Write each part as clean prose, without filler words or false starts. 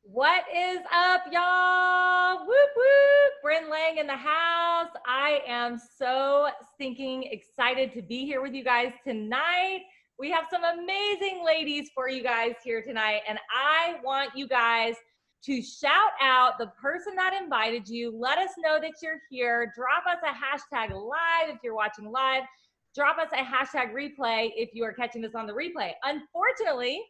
What is up, y'all? Whoop, whoop. Bryn Lang in the house. I am so stinking excited to be here with you guys tonight. We have some amazing ladies for you guys here tonight, and I want you guys to shout out the person that invited you. Let us know that you're here. Drop us a hashtag live if you're watching live. Drop us a hashtag replay if you are catching this on the replay. Unfortunately,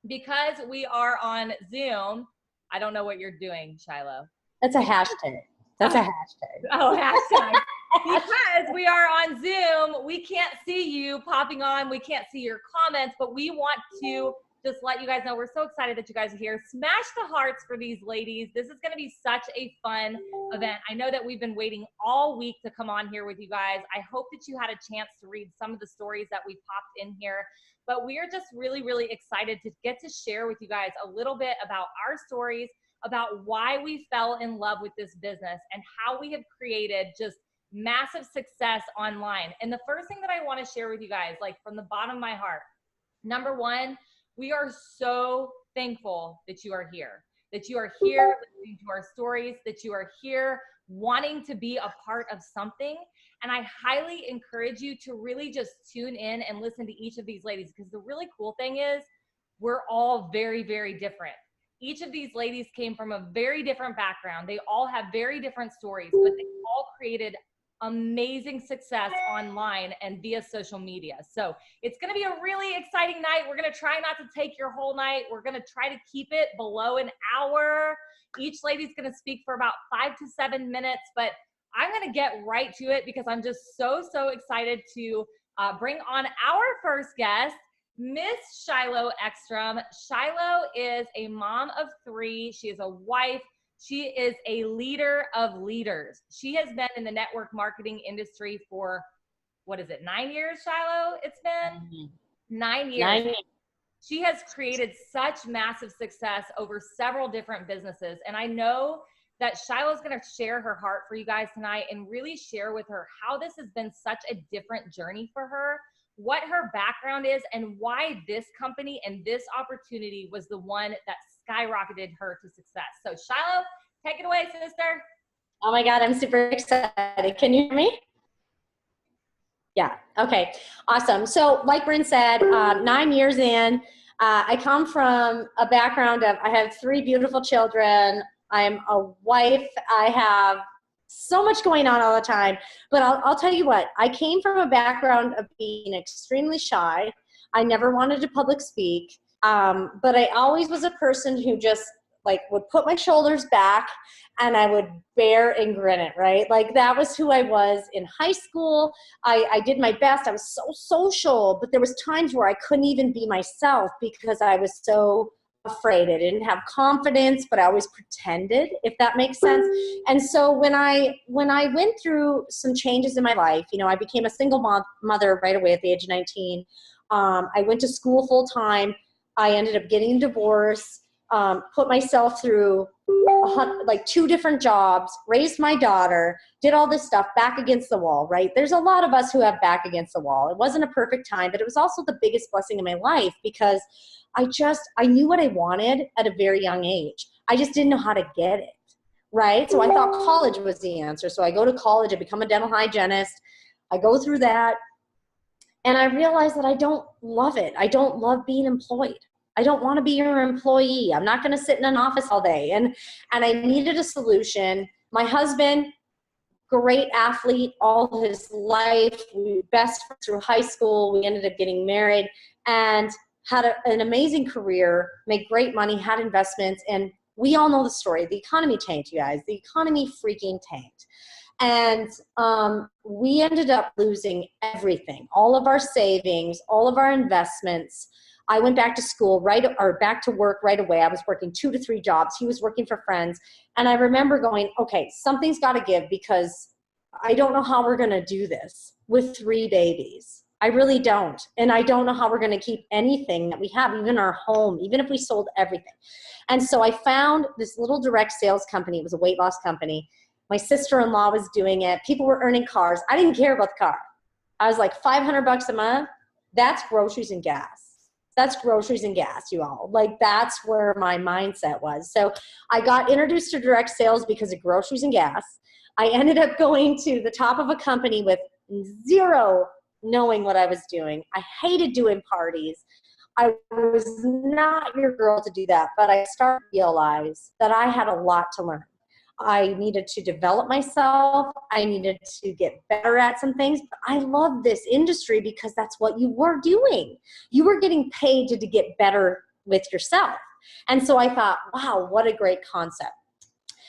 because we are on Zoom, I don't know what you're doing, Shiloh. That's a hashtag. That's a hashtag. Oh, hashtag. Because we are on Zoom, we can't see you popping on. We can't see your comments, but we want to just let you guys know we're so excited that you guys are here. Smash the hearts for these ladies. This is going to be such a fun event. I know that we've been waiting all week to come on here with you guys. I hope that you had a chance to read some of the stories that we popped in here. But we are just really, really excited to get to share with you guys a little bit about our stories, about why we fell in love with this business, and how we have created just massive success online. And the first thing that I want to share with you guys, like from the bottom of my heart, number one, we are so thankful that you are here, listening to our stories, that you are here wanting to be a part of something. And I highly encourage you to really just tune in and listen to each of these ladies, because the really cool thing is we're all very, very different. Each of these ladies came from a very different background. They all have very different stories, but they all created amazing success online and via social media. So it's going to be a really exciting night. We're going to try not to take your whole night. We're going to try to keep it below an hour. Each lady's going to speak for about 5 to 7 minutes, but I'm going to get right to it because I'm just so excited to bring on our first guest, Miss Shiloh Ekstrom. Shiloh is a mom of 3. She is a wife. She is a leader of leaders. She has been in the network marketing industry for, 9 years, Shiloh? It's been 9 years. 9 years. She has created such massive success over several different businesses. And I know that Shiloh's going to share her heart for you guys tonight and really share with her how this has been such a different journey for her, what her background is, and why this company and this opportunity was the one that skyrocketed her to success. So Shiloh, take it away, sister. Oh my God, I'm super excited. Can you hear me? Yeah, okay, awesome. So like Bryn said, 9 years in, I come from a background of, I have 3 beautiful children. I'm a wife. I have so much going on all the time, but I'll tell you what, I came from a background of being extremely shy. I never wanted to public speak, but I always was a person who just like would put my shoulders back and I would bear and grin it, right? Like that was who I was in high school. I did my best. I was so social, but there was times where I couldn't even be myself because I was so afraid. I didn't have confidence, but I always pretended, if that makes sense. And so when I went through some changes in my life, you know, I became a single mother right away at the age of 19. I went to school full time. I ended up getting a divorce, put myself through like 2 different jobs, raised my daughter, did all this stuff, back against the wall, right? There's a lot of us who have back against the wall. It wasn't a perfect time, but it was also the biggest blessing in my life because I knew what I wanted at a very young age. I just didn't know how to get it, right? So I thought college was the answer. So I go to college, I become a dental hygienist. I go through that, and I realized that I don't love it. I don't love being employed. I don't want to be your employee. I'm not going to sit in an office all day. And I needed a solution. My husband, great athlete all his life. We were best through high school. We ended up getting married and had an amazing career, made great money, had investments. And we all know the story. The economy tanked, you guys. The economy freaking tanked. And we ended up losing everything, all of our savings, all of our investments. I went back to school back to work right away. I was working 2 to 3 jobs. He was working for friends. And I remember going, okay, something's got to give because I don't know how we're going to do this with 3 babies. I really don't. And I don't know how we're going to keep anything that we have, even our home, even if we sold everything. And so I found this little direct sales company. It was a weight loss company. My sister-in-law was doing it. People were earning cars. I didn't care about the car. I was like, $500 a month, that's groceries and gas. That's groceries and gas, you all. Like, that's where my mindset was. So I got introduced to direct sales because of groceries and gas. I ended up going to the top of a company with zero knowing what I was doing. I hated doing parties. I was not your girl to do that, but I started to realize that I had a lot to learn. I needed to develop myself. I needed to get better at some things. But I love this industry because that's what you were doing. You were getting paid to get better with yourself. And so I thought, wow, what a great concept.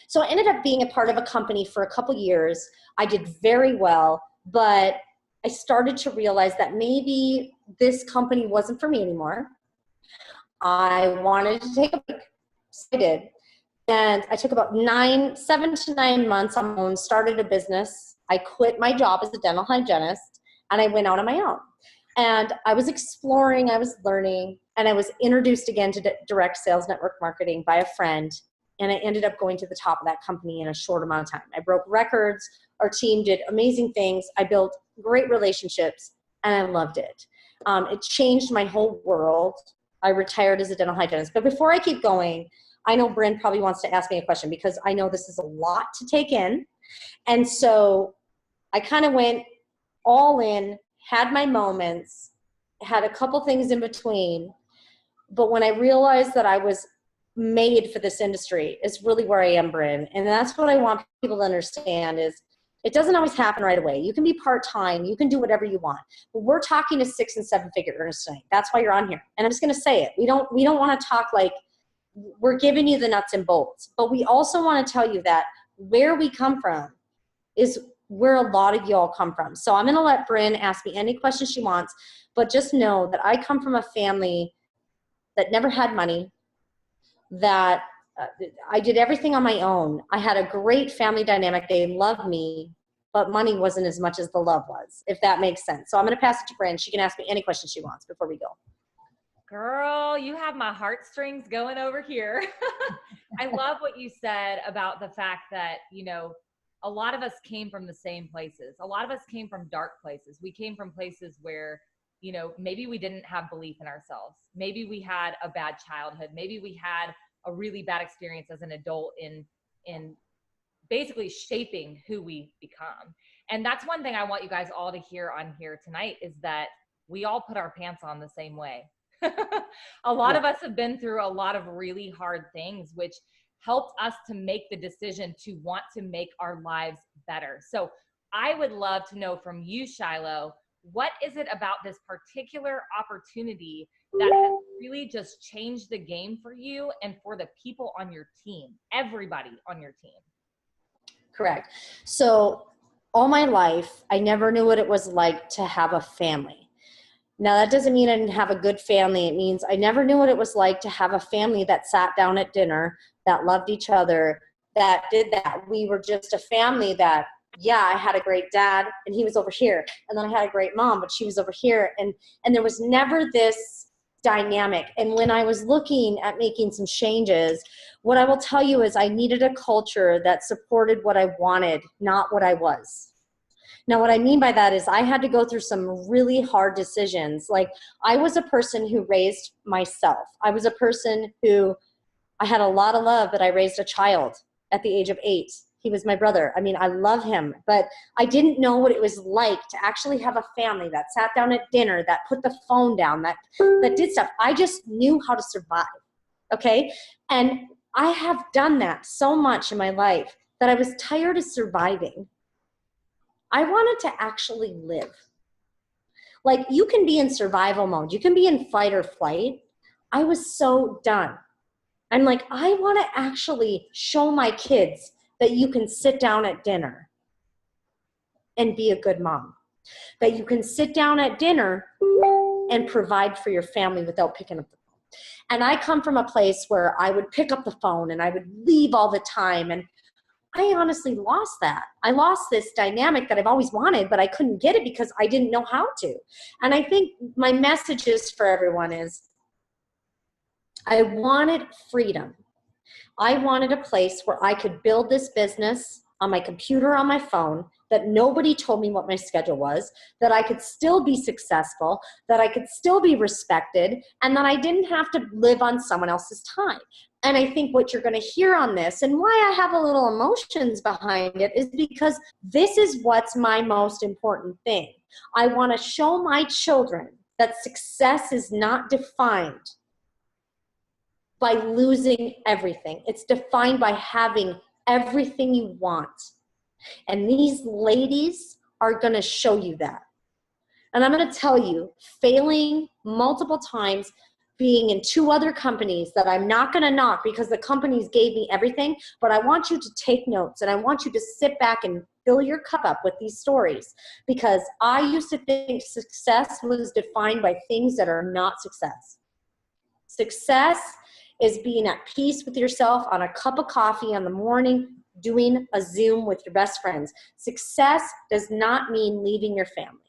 So I ended up being a part of a company for a couple years. I did very well, but I started to realize that maybe this company wasn't for me anymore. I wanted to take a break. So I did. And I took about 7 to 9 months on my own, started a business. I quit my job as a dental hygienist, and I went out on my own. And I was exploring, I was learning, and I was introduced again to direct sales network marketing by a friend. And I ended up going to the top of that company in a short amount of time. I broke records. Our team did amazing things. I built great relationships, and I loved it. It changed my whole world. I retired as a dental hygienist. But before I keep going, I know Bryn probably wants to ask me a question because I know this is a lot to take in. And so I kind of went all in, had my moments, had a couple things in between. But when I realized that I was made for this industry is really where I am, Bryn. And that's what I want people to understand is it doesn't always happen right away. You can be part-time. You can do whatever you want. But we're talking to 6- and 7-figure earners tonight. That's why you're on here. And I'm just going to say it. We don't want to talk like we're giving you the nuts and bolts. But we also want to tell you that where we come from is where a lot of y'all come from. So I'm going to let Bryn ask me any questions she wants. But just know that I come from a family that never had money, that I did everything on my own. I had a great family dynamic. They loved me, but money wasn't as much as the love was, if that makes sense. So I'm going to pass it to Bryn. She can ask me any question she wants before we go. Girl, you have my heartstrings going over here. I love what you said about the fact that, you know, a lot of us came from the same places. A lot of us came from dark places. We came from places where, you know, maybe we didn't have belief in ourselves. Maybe we had a bad childhood. Maybe we had a really bad experience as an adult in basically shaping who we become. And that's one thing I want you guys all to hear on here tonight is that we all put our pants on the same way. A lot of us have been through a lot of really hard things, which helped us to make the decision to want to make our lives better. So I would love to know from you, Shiloh, what is it about this particular opportunity that has really just changed the game for you and for the people on your team, everybody on your team? Correct. So all my life, I never knew what it was like to have a family. Now, that doesn't mean I didn't have a good family. It means I never knew what it was like to have a family that sat down at dinner, that loved each other, that did that. We were just a family that, yeah, I had a great dad and he was over here. And then I had a great mom, but she was over here. And there was never this dynamic. And when I was looking at making some changes, what I will tell you is I needed a culture that supported what I wanted, not what I was. Now, what I mean by that is I had to go through some really hard decisions. Like, I was a person who raised myself. I was a person who, I had a lot of love, but I raised a child at the age of 8. He was my brother. I mean, I love him, but I didn't know what it was like to actually have a family that sat down at dinner, that put the phone down, that did stuff. I just knew how to survive, okay? And I have done that so much in my life that I was tired of surviving. I wanted to actually live. Like, you can be in survival mode. You can be in fight or flight. I was so done. I'm like, I want to actually show my kids that you can sit down at dinner and be a good mom. That you can sit down at dinner and provide for your family without picking up the phone. And I come from a place where I would pick up the phone and I would leave all the time. And I honestly lost that. I lost this dynamic that I've always wanted, but I couldn't get it because I didn't know how to. And I think my message is for everyone is I wanted freedom. I wanted a place where I could build this business on my computer, on my phone, that nobody told me what my schedule was, that I could still be successful, that I could still be respected, and that I didn't have to live on someone else's time. And I think what you're going to hear on this, and why I have a little emotions behind it, is because this is what's my most important thing. I want to show my children that success is not defined by losing everything. It's defined by having everything you want. And these ladies are going to show you that. And I'm going to tell you, failing multiple times, being in 2 other companies that I'm not going to knock because the companies gave me everything, but I want you to take notes and I want you to sit back and fill your cup up with these stories, because I used to think success was defined by things that are not success. Success is being at peace with yourself on a cup of coffee in the morning, doing a Zoom with your best friends. Success does not mean leaving your family.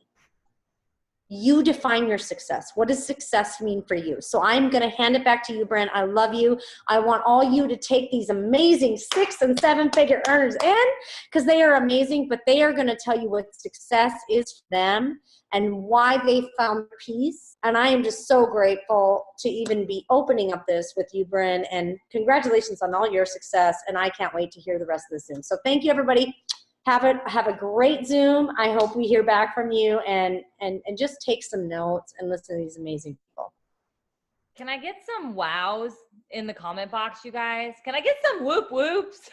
You define your success. What does success mean for you? So I'm going to hand it back to you, Brent. I love you. I want all you to take these amazing 6- and 7-figure earners in, because they are amazing, but they are going to tell you what success is for them and why they found peace. And I am just so grateful to even be opening up this with you, Brent, and congratulations on all your success. And I can't wait to hear the rest of the Zoom. So thank you, everybody. Have a great Zoom. I hope we hear back from you, and just take some notes and listen to these amazing people. Can I get some wows in the comment box, you guys? Can I get some whoop whoops?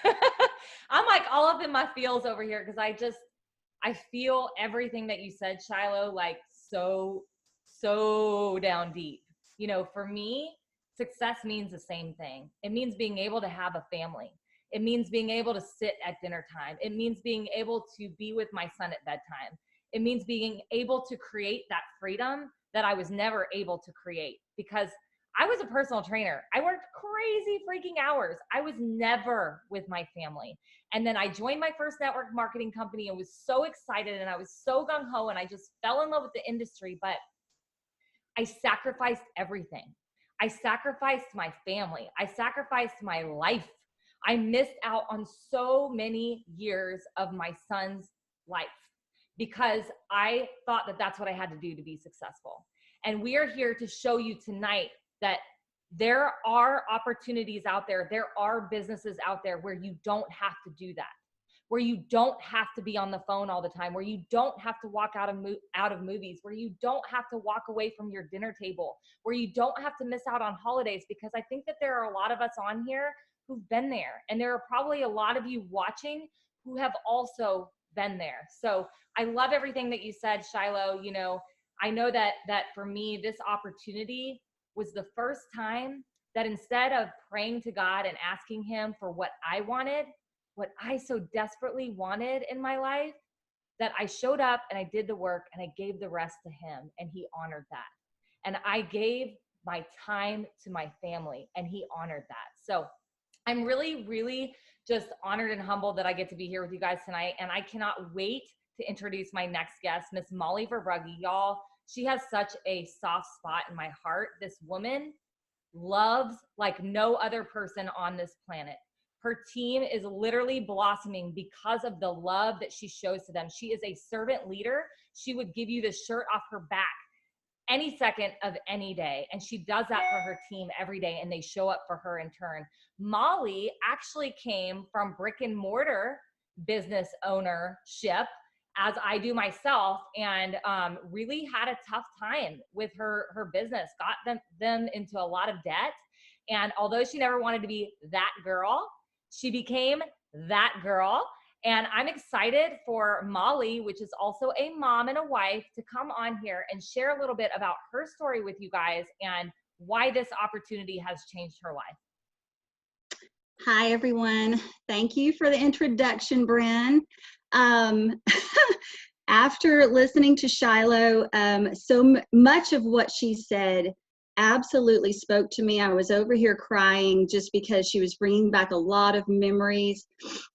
I'm like all up in my feels over here, because I feel everything that you said, Shiloh, like so down deep. You know, for me, success means the same thing. It means being able to have a family. It means being able to sit at dinner time. It means being able to be with my son at bedtime. It means being able to create that freedom that I was never able to create, because I was a personal trainer. I worked crazy freaking hours. I was never with my family. And then I joined my first network marketing company and was so excited, and I was so gung-ho, and I just fell in love with the industry, but I sacrificed everything. I sacrificed my family. I sacrificed my life. I missed out on so many years of my son's life because I thought that that's what I had to do to be successful. And we are here to show you tonight that there are opportunities out there. There are businesses out there where you don't have to do that, where you don't have to be on the phone all the time, where you don't have to walk out of movies, where you don't have to walk away from your dinner table, where you don't have to miss out on holidays. Because I think that there are a lot of us on here who've been there. And there are probably a lot of you watching who have also been there. So I love everything that you said, Shiloh. You know, I know that for me, this opportunity was the first time that instead of praying to God and asking him for what I wanted, what I so desperately wanted in my life, that I showed up and I did the work and I gave the rest to him, and he honored that. And I gave my time to my family, and he honored that. So I'm really, really just honored and humbled that I get to be here with you guys tonight. And I cannot wait to introduce my next guest, Miss Molly Verbrugge. Y'all, she has such a soft spot in my heart. This woman loves like no other person on this planet. Her team is literally blossoming because of the love that she shows to them. She is a servant leader. She would give you the shirt off her back any second of any day. And she does that for her team every day, and they show up for her in turn. Molly actually came from brick and mortar business ownership, as I do myself, and really had a tough time with her business, got them into a lot of debt. And although she never wanted to be that girl, she became that girl. And I'm excited for Molly, which is also a mom and a wife, to come on here and share a little bit about her story with you guys and why this opportunity has changed her life. Hi, everyone. Thank you for the introduction, Bren. After listening to Shiloh, so much of what she said absolutely spoke to me. I was over here crying just because she was bringing back a lot of memories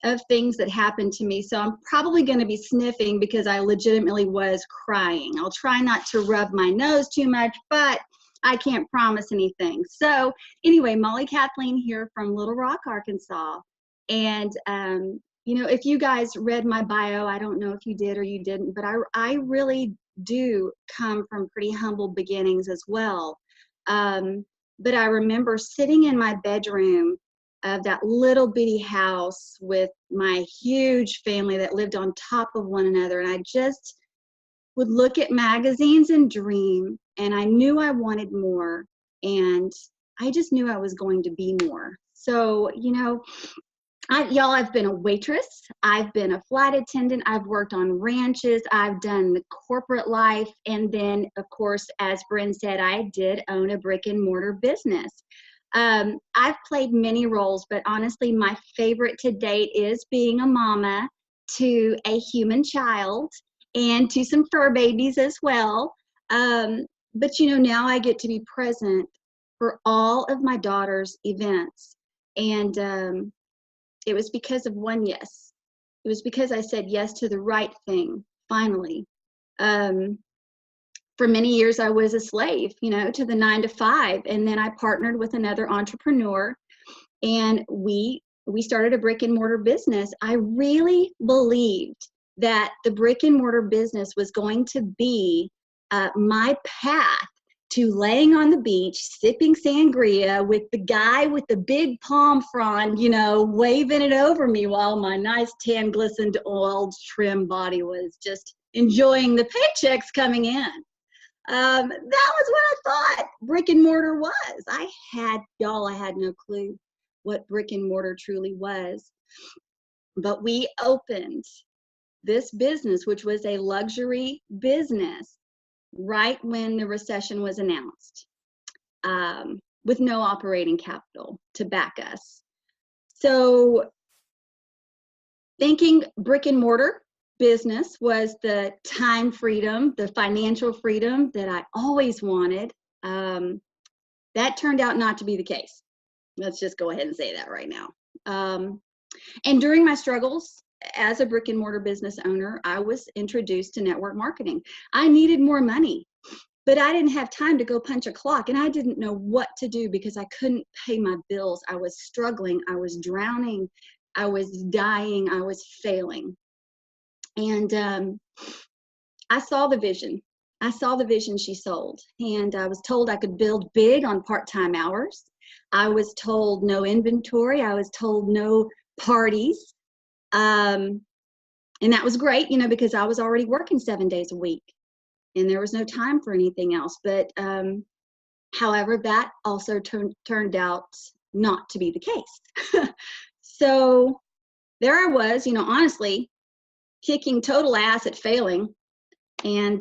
of things that happened to me. So I'm probably going to be sniffing because I legitimately was crying. I'll try not to rub my nose too much, but I can't promise anything. So anyway, Molly Kathleen here from Little Rock, Arkansas. And you know, if you guys read my bio, I don't know if you did or you didn't, but I really do come from pretty humble beginnings as well. But I remember sitting in my bedroom of that little bitty house with my huge family that lived on top of one another. And I just would look at magazines and dream, and I knew I wanted more. And I just knew I was going to be more. So, you know, y'all, I've been a waitress. I've been a flight attendant. I've worked on ranches. I've done the corporate life. And then, of course, as Bryn said, I did own a brick and mortar business. I've played many roles, but honestly, my favorite to date is being a mama to a human child and to some fur babies as well. But, you know, now I get to be present for all of my daughter's events. And it was because of one yes. It was because I said yes to the right thing, finally. For many years, I was a slave, you know, to the 9 to 5. And then I partnered with another entrepreneur, and we started a brick and mortar business. I really believed that the brick and mortar business was going to be my path to laying on the beach, sipping sangria with the guy with the big palm frond, you know, waving it over me while my nice tan glistened oiled trim body was just enjoying the paychecks coming in. That was what I thought brick and mortar was. I had no clue what brick and mortar truly was. But we opened this business, which was a luxury business, right when the recession was announced, with no operating capital to back us. So thinking brick and mortar business was the time freedom, the financial freedom that I always wanted, that turned out not to be the case. Let's just go ahead and say that right now. And during my struggles as a brick and mortar business owner, I was introduced to network marketing. I needed more money, but I didn't have time to go punch a clock, and I didn't know what to do because I couldn't pay my bills. I was struggling. I was drowning. I was dying. I was failing. And I saw the vision. I saw the vision she sold. And I was told I could build big on part-time hours. I was told no inventory. I was told no parties. And that was great, you know, because I was already working 7 days a week and there was no time for anything else. But however, that also turned out not to be the case. So there I was, you know, honestly, kicking total ass at failing, and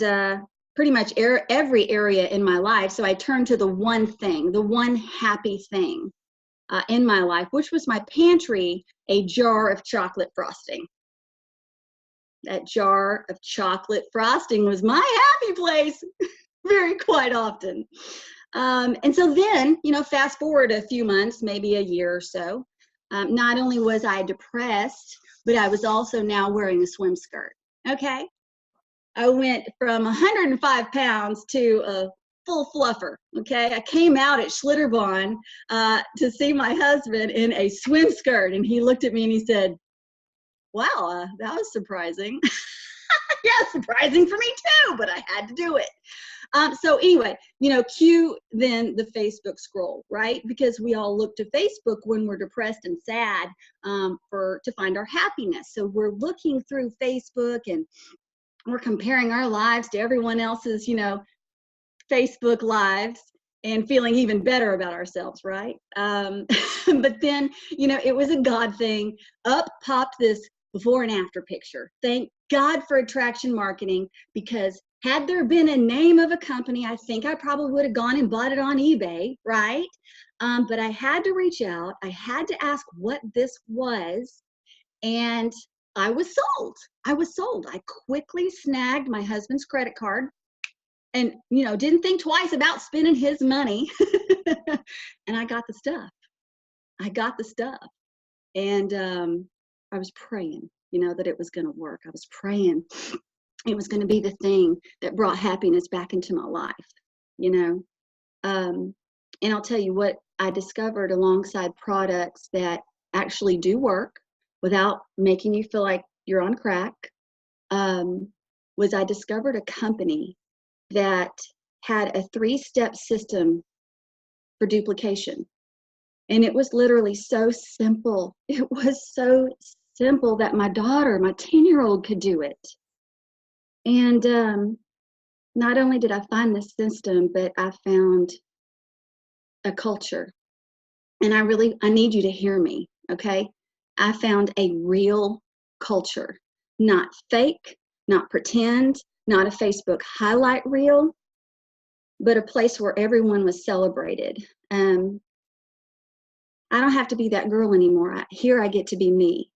pretty much every area in my life. So I turned to the one thing, the one happy thing in my life, which was my pantry, a jar of chocolate frosting. That jar of chocolate frosting was my happy place very quite often. And so then, you know, fast forward a few months, maybe a year or so, not only was I depressed, but I was also now wearing a swim skirt. Okay. I went from 105 pounds to a full fluffer. Okay. I came out at Schlitterbahn to see my husband in a swim skirt, and he looked at me and he said, wow, that was surprising. Yeah, surprising for me too, but I had to do it. So anyway, you know, cue then the Facebook scroll, right? Because we all look to Facebook when we're depressed and sad to find our happiness. So we're looking through Facebook and we're comparing our lives to everyone else's, you know, Facebook lives and feeling even better about ourselves, right? But then, you know, it was a God thing. Up popped this before and after picture. Thank God for attraction marketing, because had there been a name of a company, I think I probably would have gone and bought it on eBay, right? But I had to reach out. I had to ask what this was, and I was sold. I was sold. I quickly snagged my husband's credit card and, you know, didn't think twice about spending his money. And I got the stuff. I got the stuff. And I was praying, you know, that it was going to work. I was praying it was going to be the thing that brought happiness back into my life, you know. And I'll tell you what I discovered alongside products that actually do work, without making you feel like you're on crack, was I discovered a company that had a 3-step system for duplication. And it was literally so simple. It was so simple that my daughter, my 10-year-old, could do it. And not only did I find this system, but I found a culture. And I need you to hear me, okay? I found a real culture, not fake, not pretend, not a Facebook highlight reel, but a place where everyone was celebrated. I don't have to be that girl anymore. Here I get to be me.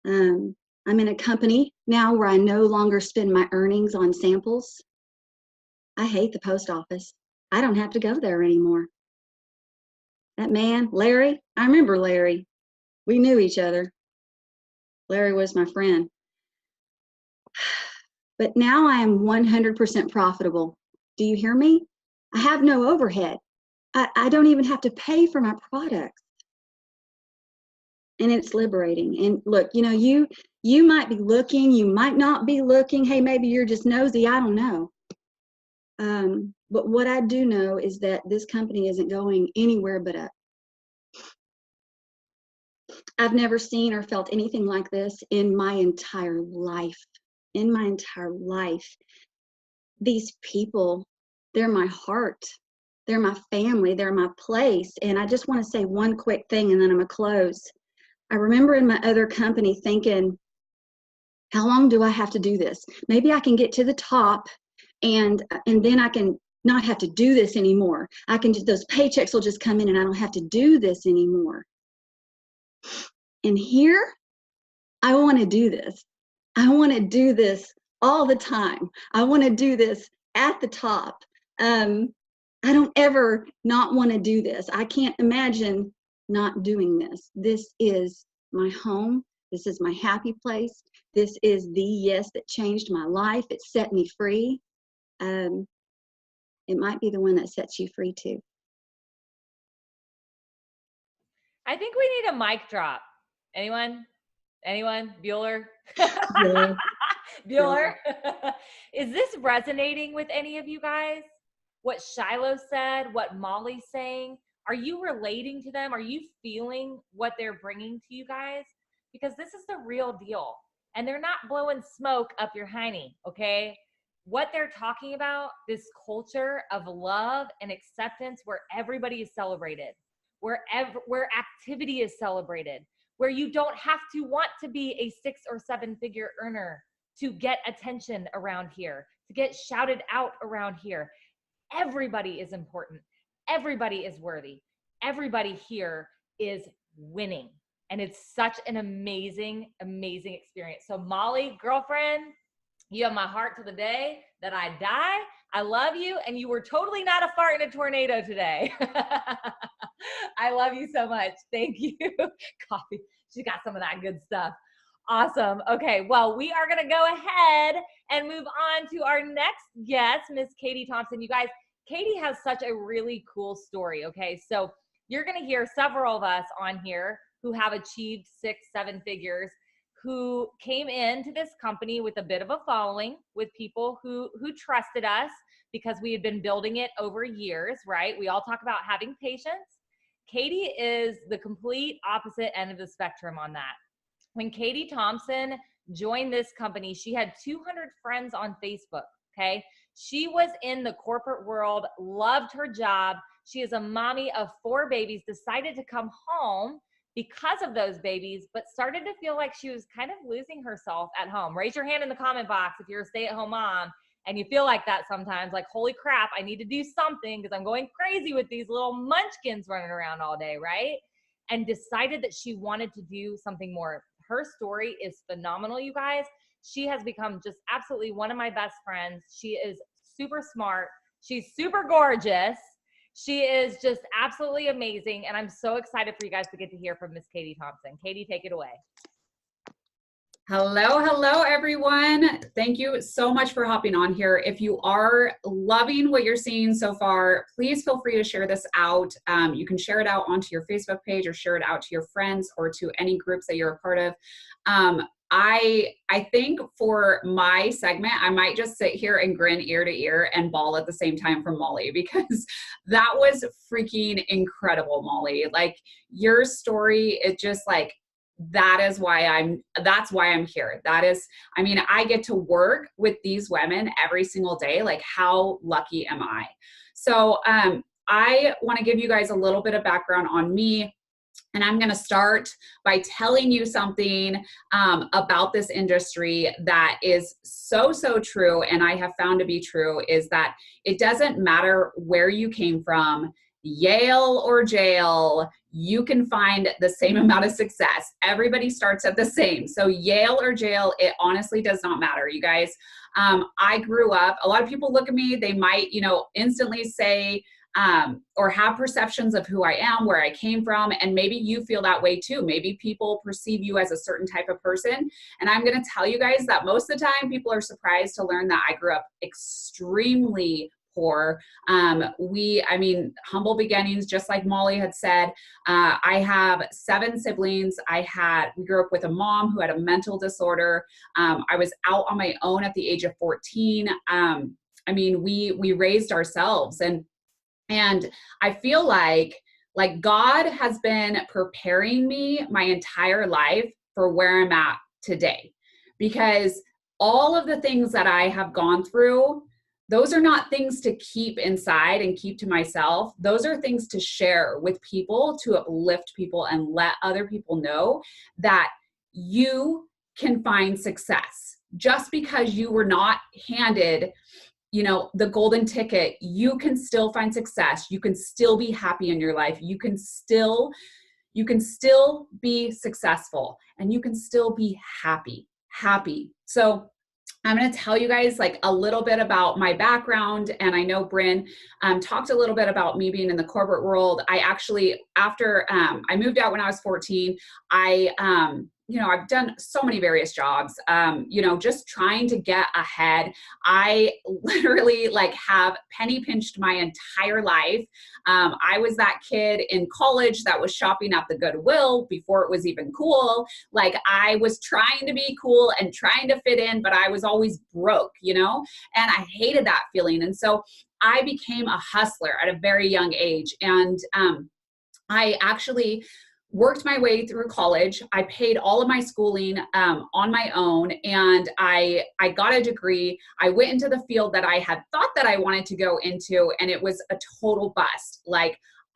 I'm in a company now where I no longer spend my earnings on samples. I hate the post office. I don't have to go there anymore. That man, Larry, I remember Larry. We knew each other. Larry was my friend. But now I am 100% profitable. Do you hear me? I have no overhead. I don't even have to pay for my products. And it's liberating. And look, you know, you might be looking, you might not be looking. Hey, maybe you're just nosy. I don't know. But what I do know is that this company isn't going anywhere but up. I've never seen or felt anything like this in my entire life. In my entire life. These people, they're my heart. They're my family. They're my place. And I just want to say one quick thing and then I'm going to close. I remember in my other company thinking, how long do I have to do this? Maybe I can get to the top and then I can not have to do this anymore. I can just, those paychecks will just come in and I don't have to do this anymore. And here, I want to do this. I want to do this all the time. I want to do this at the top. I don't ever not want to do this. I can't imagine not doing this. This is my home. This is my happy place. This is the yes that changed my life. It set me free. It might be the one that sets you free too. I think we need a mic drop. Anyone? Bueller? Yeah. Bueller? Is this resonating with any of you guys? What Shiloh said, what Molly's saying? Are you relating to them? Are you feeling what they're bringing to you guys? Because this is the real deal. And they're not blowing smoke up your hiney, okay? What they're talking about, this culture of love and acceptance where everybody is celebrated, where activity is celebrated, where you don't have to want to be a 6 or 7 figure earner to get attention around here, to get shouted out around here. Everybody is important. Everybody is worthy. Everybody here is winning. And it's such an amazing, amazing experience. So Molly, girlfriend, you have my heart to the day that I die. I love you. And you were totally not a fart in a tornado today. I love you so much. Thank you. Coffee. She got some of that good stuff. Awesome. Okay. Well, we are going to go ahead and move on to our next guest, Miss Katie Thompson. You guys, Katie has such a really cool story. Okay. So you're going to hear several of us on here who have achieved 6, 7 figures, who came into this company with a bit of a following, with people who trusted us because we had been building it over years, right? We all talk about having patience. Katie is the complete opposite end of the spectrum on that. When Katie Thompson joined this company, she had 200 friends on Facebook, okay? She was in the corporate world, loved her job. She is a mommy of 4 babies, decided to come home because of those babies, but started to feel like she was kind of losing herself at home. Raise your hand in the comment box if you're a stay-at-home mom and you feel like that sometimes, like, holy crap, I need to do something because I'm going crazy with these little munchkins running around all day, right? And decided that she wanted to do something more. Her story is phenomenal, you guys. She has become just absolutely one of my best friends. She is super smart. She's super gorgeous. She is just absolutely amazing. And I'm so excited for you guys to get to hear from Miss Katie Thompson. Katie, take it away. Hello, everyone. Thank you so much for hopping on here. If you are loving what you're seeing so far, please feel free to share this out. You can share it out onto your Facebook page or share it out to your friends or to any groups that you're a part of. I think for my segment, I might just sit here and grin ear to ear and bawl at the same time from Molly, because that was freaking incredible, Molly. Like, your story, it just like, that's why I'm here. I mean, I get to work with these women every single day. Like, how lucky am I? So I want to give you guys a little bit of background on me. And I'm going to start by telling you something about this industry that is so true, and I have found to be true, is that it doesn't matter where you came from, Yale or jail, you can find the same amount of success. Everybody starts at the same. So Yale or jail, it honestly does not matter, you guys. I grew up, a lot of people look at me, they might, instantly say, or have perceptions of who I am, where I came from, and maybe you feel that way too. Maybe people perceive you as a certain type of person. And I'm going to tell you guys that most of the time people are surprised to learn that I grew up extremely poor. Humble beginnings, just like Molly had said. I have 7 siblings. We grew up with a mom who had a mental disorder. I was out on my own at the age of 14. We raised ourselves, and I feel like God has been preparing me my entire life for where I'm at today, because all of the things that I have gone through, those are not things to keep inside and keep to myself. Those are things to share with people, to uplift people and let other people know that you can find success. Just because you were not handed the golden ticket, you can still find success. You can still be happy in your life. You can still be successful, and you can still be happy. So I'm going to tell you guys a little bit about my background. And I know Bryn talked a little bit about me being in the corporate world. I actually, after I moved out when I was 14, I've done so many various jobs, just trying to get ahead. I literally have penny pinched my entire life. I was that kid in college that was shopping at the Goodwill before it was even cool. I was trying to be cool and trying to fit in, but I was always broke, and I hated that feeling. And so I became a hustler at a very young age. And I actually worked my way through college. I paid all of my schooling on my own, and I got a degree. I went into the field that I had thought that I wanted to go into, and it was a total bust.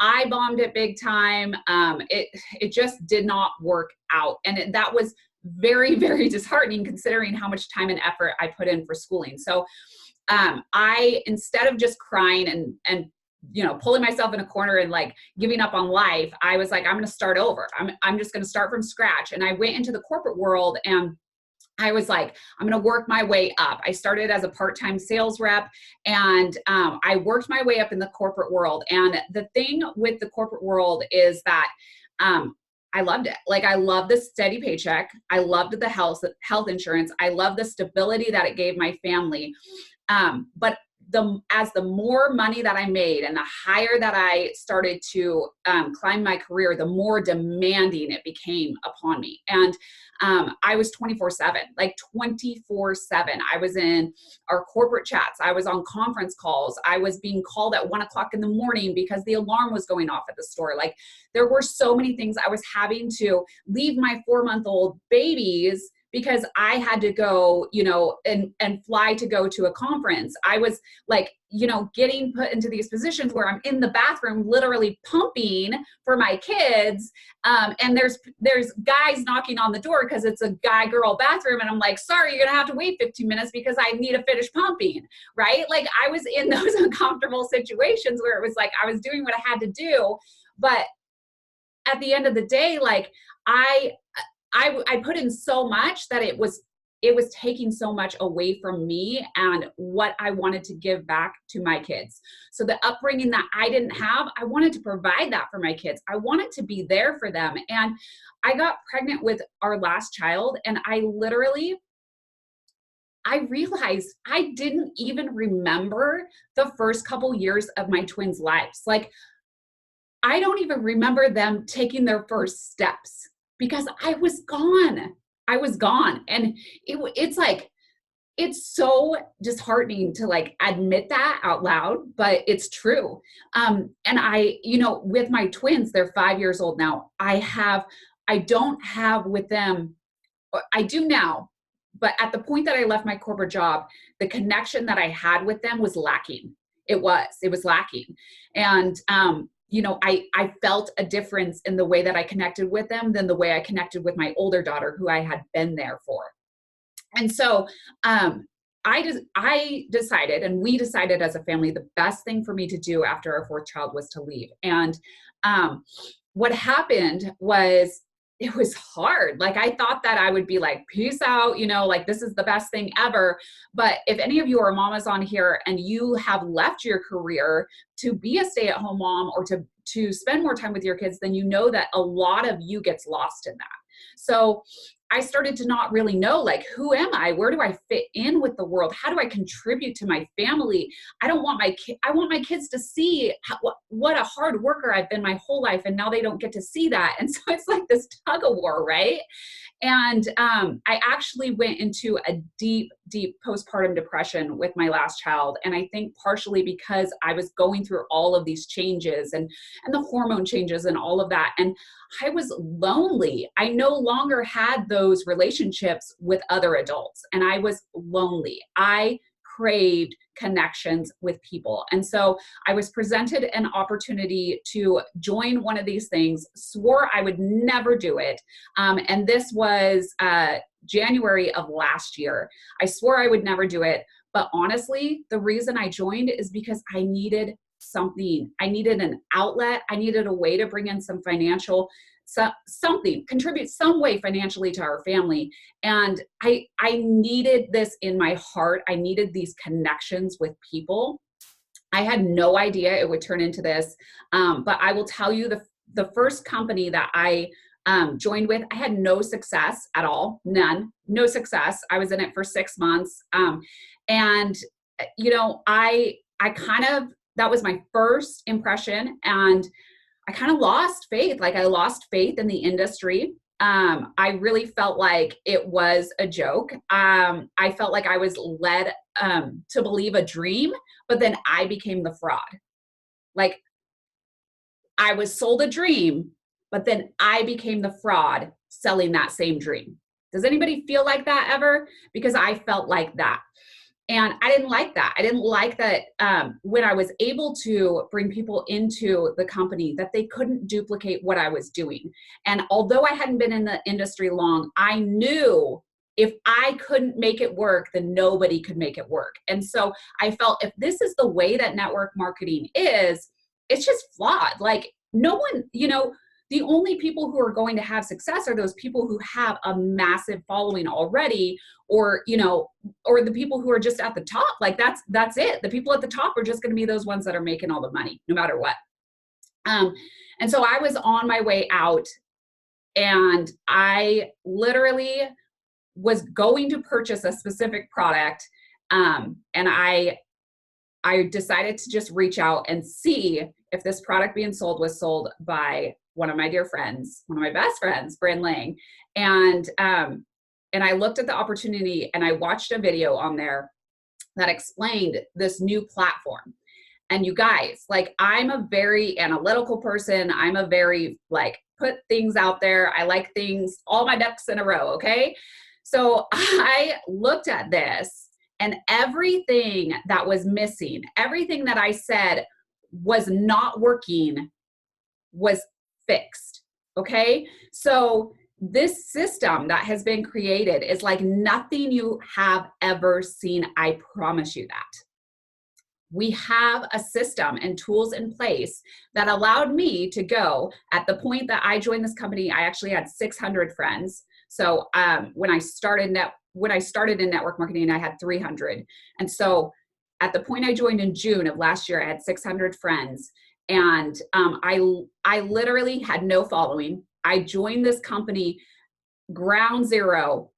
I bombed it big time. It just did not work out. And that was very, very disheartening, considering how much time and effort I put in for schooling. So I, instead of just crying and pulling myself in a corner and giving up on life, I was like, I'm going to start over. I'm just going to start from scratch. And I went into the corporate world, and I was like, I'm going to work my way up. I started as a part-time sales rep, and I worked my way up in the corporate world. And the thing with the corporate world is that I loved it. I loved the steady paycheck. I loved the health insurance. I loved the stability that it gave my family. But as the more money that I made and the higher that I started to climb my career, the more demanding it became upon me. And I was 24/7, 24/7. I was in our corporate chats. I was on conference calls. I was being called at 1:00 in the morning because the alarm was going off at the store. There were so many things. I was having to leave my 4-month-old babies because I had to go, and fly to go to a conference. I was getting put into these positions where I'm in the bathroom, literally pumping for my kids. And there's guys knocking on the door because it's a guy-girl bathroom. And I'm like, sorry, you're going to have to wait 15 minutes because I need to finish pumping, right? I was in those uncomfortable situations where it was I was doing what I had to do. But at the end of the day, I put in so much that it was it was taking so much away from me and what I wanted to give back to my kids. So the upbringing that I didn't have, I wanted to provide that for my kids. I wanted to be there for them. And I got pregnant with our last child, and I realized I didn't even remember the first couple years of my twins' lives. Like, I don't even remember them taking their first steps because I was gone. I was gone. And it's like, it's so disheartening to like admit that out loud, but it's true. And I, with my twins, they're 5 years old now. I don't have with them, I do now, but at the point that I left my corporate job, the connection that I had with them was lacking. It was lacking. And, I felt a difference in the way that I connected with them than the way I connected with my older daughter, who I had been there for. And so I decided, and we decided as a family, the best thing for me to do after our fourth child was to leave. And what happened was, it was hard. Like, I thought that I would be like, peace out, like this is the best thing ever. But if any of you are mamas on here and you have left your career to be a stay-at-home mom or to spend more time with your kids, then you know that a lot of you gets lost in that. So I started to not really know, like, who am I? Where do I fit in with the world? How do I contribute to my family? I want my kids to see what a hard worker I've been my whole life. And now they don't get to see that. And so it's like this tug of war, right? And I actually went into a deep, deep postpartum depression with my last child. And I think partially because I was going through all of these changes and the hormone changes and all of that. And I was lonely. I no longer had those relationships with other adults, and I was lonely. I craved connections with people. And so I was presented an opportunity to join one of these things, swore I would never do it. And this was January of last year. I swore I would never do it. But honestly, the reason I joined is because I needed something. I needed an outlet. I needed a way to bring in some financial something, contribute some way financially to our family. And I needed this in my heart. I needed these connections with people. I had no idea it would turn into this. But I will tell you, the first company that I joined with, I had no success at all. None, no success. I was in it for 6 months. And I kind of, that was my first impression. And I kind of lost faith. Like, I lost faith in the industry. I really felt like it was a joke. I felt like I was led to believe a dream, but then I became the fraud. Like, I was sold a dream, but then I became the fraud selling that same dream. Does anybody feel like that ever? Because I felt like that. And I didn't like that. I didn't like that when I was able to bring people into the company, that they couldn't duplicate what I was doing. And although I hadn't been in the industry long, I knew if I couldn't make it work, then nobody could make it work. And so I felt, if this is the way that network marketing is, it's just flawed. Like, no one, the only people who are going to have success are those people who have a massive following already, or the people who are just at the top. Like, that's it. The people at the top are just going to be those ones that are making all the money, no matter what. And so I was on my way out, and I literally was going to purchase a specific product. And I decided to just reach out and see if this product being sold was sold by one of my dear friends, one of my best friends, Bryn Lang. And I looked at the opportunity, and I watched a video on there that explained this new platform. And you guys, like, I'm a very analytical person. I'm a very, like, put things out there. I like things, all my ducks in a row. Okay. So I looked at this, and everything that was missing, everything that I said was not working, was fixed. Okay. So this system that has been created is like nothing you have ever seen. I promise you that. We have a system and tools in place that allowed me to go, at the point that I joined this company, I actually had 600 friends. So when I started in network marketing, I had 300. And so at the point I joined in June of last year, I had 600 friends. And I literally had no following. I joined this company ground zero,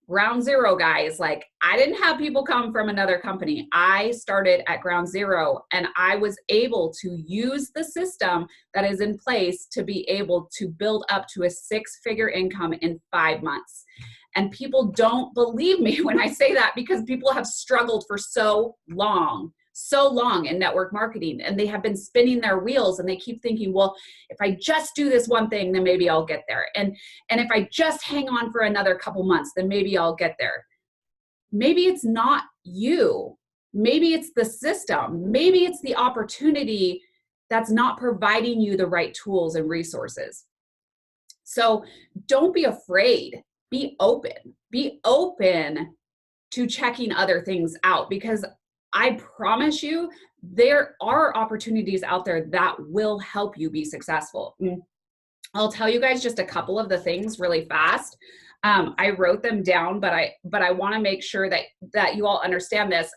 guys. Like, I didn't have people come from another company. I started at ground zero, and I was able to use the system that is in place to be able to build up to a 6-figure income in 5 months. And people don't believe me when I say that, because people have struggled for so long in network marketing, and they have been spinning their wheels, and they keep thinking, well, if I just do this one thing, then maybe I'll get there. And if I just hang on for another couple months, then maybe I'll get there. Maybe it's not you. Maybe it's the system. Maybe it's the opportunity that's not providing you the right tools and resources. So don't be afraid. Be open. Be open to checking other things out, because I promise you, there are opportunities out there that will help you be successful. I'll tell you guys just a couple of the things really fast. I wrote them down, but I want to make sure that you all understand this.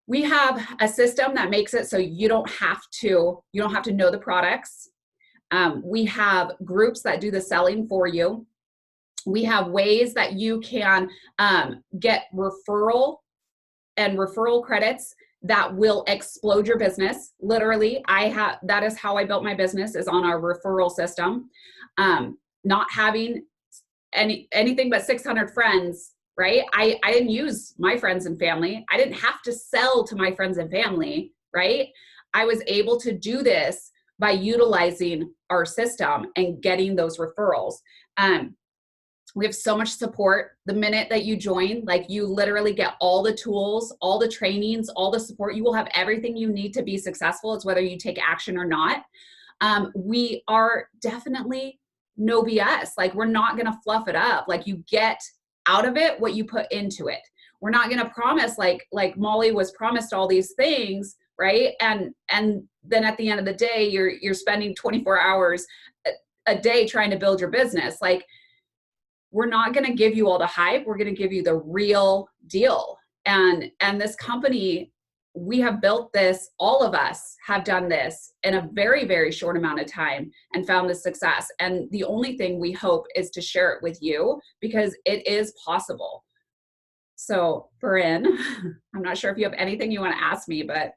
We have a system that makes it so you don't have to know the products. We have groups that do the selling for you. We have ways that you can get referral credits that will explode your business. Literally, that is how I built my business, is on our referral system. Not having anything but 600 friends, right? I didn't use my friends and family. I didn't have to sell to my friends and family, right? I was able to do this by utilizing our system and getting those referrals. We have so much support. The minute that you join, like, you literally get all the tools, all the trainings, all the support. You will have everything you need to be successful. It's whether you take action or not. We are definitely no BS. Like, we're not going to fluff it up. Like, you get out of it what you put into it. We're not going to promise like Molly was promised all these things, right? And then at the end of the day, you're spending 24 hours a day trying to build your business. Like, we're not going to give you all the hype. We're going to give you the real deal. And this company, we have built this, all of us have done this in a very, very short amount of time and found this success. And the only thing we hope is to share it with you, because it is possible. So, Bryn, I'm not sure if you have anything you want to ask me, but.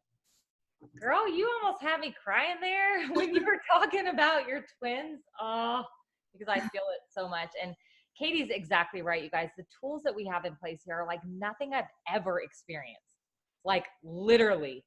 Girl, you almost had me crying there when you were talking about your twins. Oh, because I feel it so much. And Katie's exactly right, you guys. The tools that we have in place here are like nothing I've ever experienced. Like, literally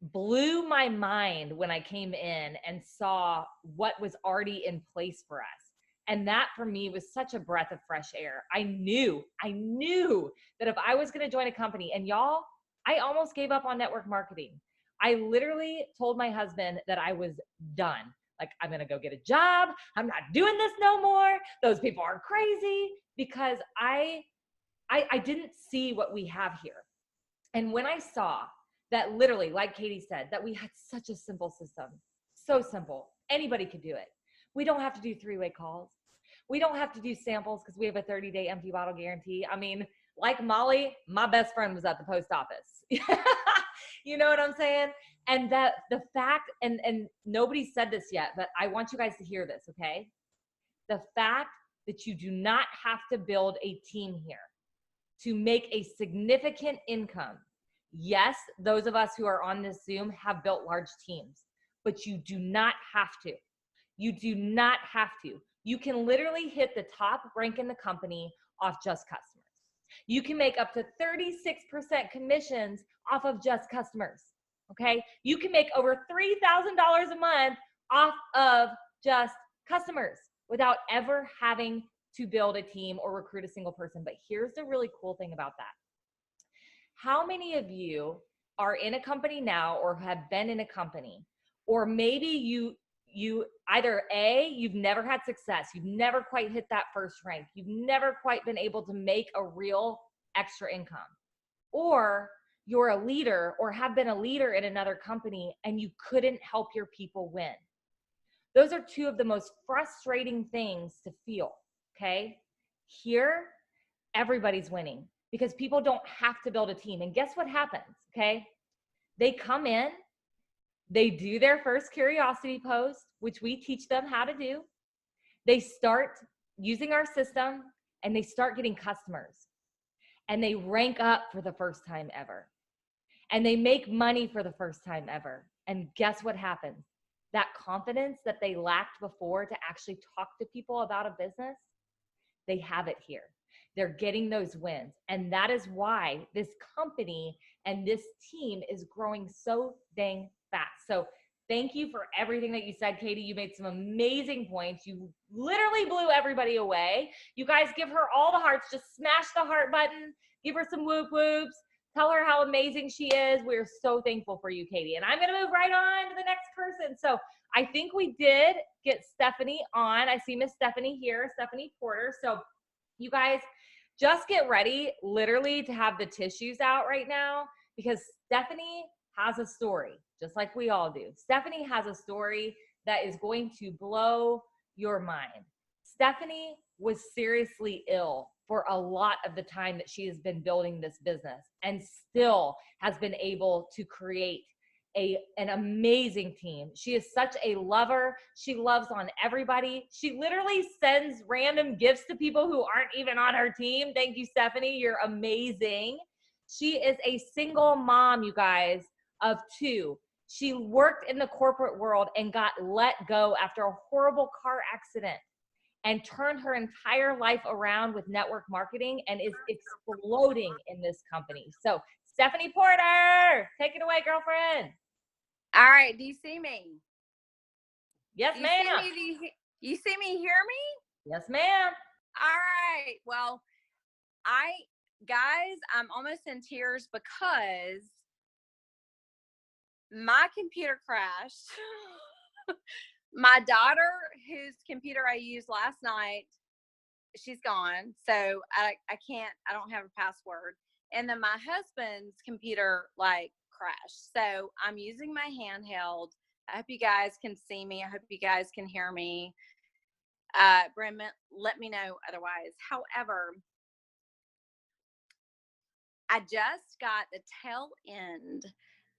blew my mind when I came in and saw what was already in place for us. And that for me was such a breath of fresh air. I knew that if I was going to join a company, and y'all, I almost gave up on network marketing. I literally told my husband that I was done. Like, I'm going to go get a job. I'm not doing this no more. Those people are crazy, because I didn't see what we have here. And when I saw that, literally, like Katie said, that we had such a simple system, so simple, anybody could do it. We don't have to do 3-way calls. We don't have to do samples, because we have a 30-day empty bottle guarantee. I mean, like Molly, my best friend was at the post office. You know what I'm saying? And that the fact, and nobody said this yet, but I want you guys to hear this, okay? The fact that you do not have to build a team here to make a significant income. Yes, those of us who are on this Zoom have built large teams, but you do not have to. You do not have to. You can literally hit the top rank in the company off just customers. You can make up to 36% commissions off of just customers, okay? You can make over $3,000 a month off of just customers without ever having to build a team or recruit a single person. But here's the really cool thing about that. How many of you are in a company now, or have been in a company, or maybe you either A, you've never had success, you've never quite hit that first rank, you've never quite been able to make a real extra income, or you're a leader or have been a leader in another company and you couldn't help your people win. Those are two of the most frustrating things to feel, okay? Here, everybody's winning because people don't have to build a team. And guess what happens? Okay. They come in, they do their first curiosity post, which we teach them how to do. They start using our system and they start getting customers, and they rank up for the first time ever, and they make money for the first time ever. And guess what happens? That confidence that they lacked before to actually talk to people about a business, they have it here. They're getting those wins. And that is why this company and this team is growing so dang fast. So thank you for everything that you said, Katie. You made some amazing points. You literally blew everybody away. You guys give her all the hearts. Just smash the heart button. Give her some whoop whoops. Tell her how amazing she is. We're so thankful for you, Katie. And I'm going to move right on to the next person. So I think we did get Stephanie on. I see Miss Stephanie here, Stephanie Porter. So you guys just get ready literally to have the tissues out right now, because Stephanie has a story, just like we all do. Stephanie has a story that is going to blow your mind. Stephanie was seriously ill for a lot of the time that she has been building this business, and still has been able to create an amazing team. She is such a lover. She loves on everybody. She literally sends random gifts to people who aren't even on her team. Thank you, Stephanie. You're amazing. She is a single mom, you guys, of 2. She worked in the corporate world and got let go after a horrible car accident, and turned her entire life around with network marketing and is exploding in this company. So Stephanie Porter, take it away, girlfriend. All right. Do you see me? Yes, ma'am. You see me, hear me? Yes, ma'am. All right. Well, guys, I'm almost in tears because my computer crashed. My daughter, whose computer I used last night, she's gone. So I don't have a password. And then my husband's computer crashed. So I'm using my handheld. I hope you guys can see me. I hope you guys can hear me. Brenda, let me know otherwise. However, I just got the tail end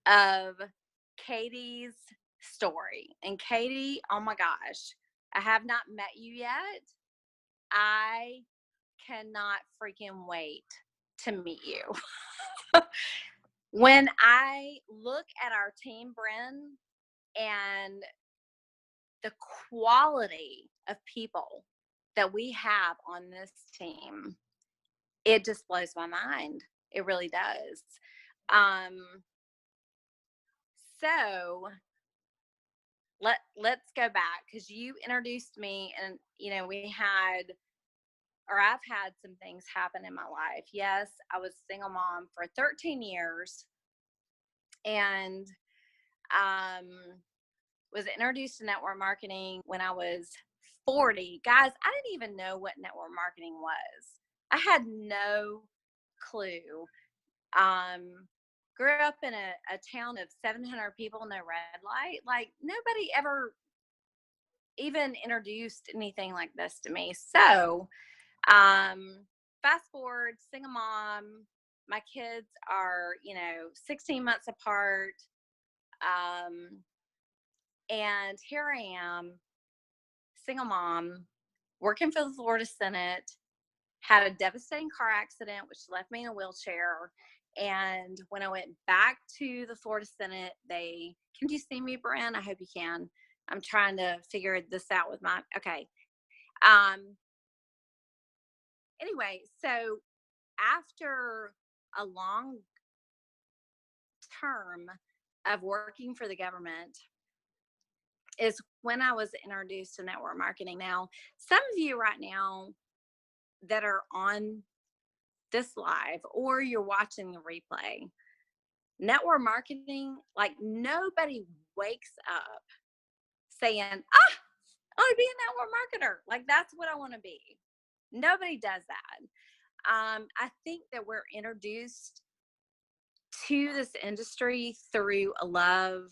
of Katie's story. And Katie, oh my gosh, I have not met you yet. I cannot freaking wait to meet you. When I look at our team, Bryn, and the quality of people that we have on this team, it just blows my mind. It really does. So let's go back, because you introduced me, and I've had some things happen in my life. Yes, I was a single mom for 13 years and was introduced to network marketing when I was 40. Guys, I didn't even know what network marketing was. I had no clue. Grew up in a town of 700 people, no red light. Nobody ever even introduced anything like this to me. So fast forward, single mom, my kids are 16 months apart, and here I am, single mom, working for the Florida Senate, had a devastating car accident which left me in a wheelchair. And when I went back to the Florida Senate, can you see me, Bryn? I hope you can. I'm trying to figure this out with okay. Anyway, so after a long term of working for the government is when I was introduced to network marketing. Now, some of you right now that are on this live or you're watching the replay, network marketing, nobody wakes up saying, I want to be a network marketer. That's what I want to be. Nobody does that. I think that we're introduced to this industry through a love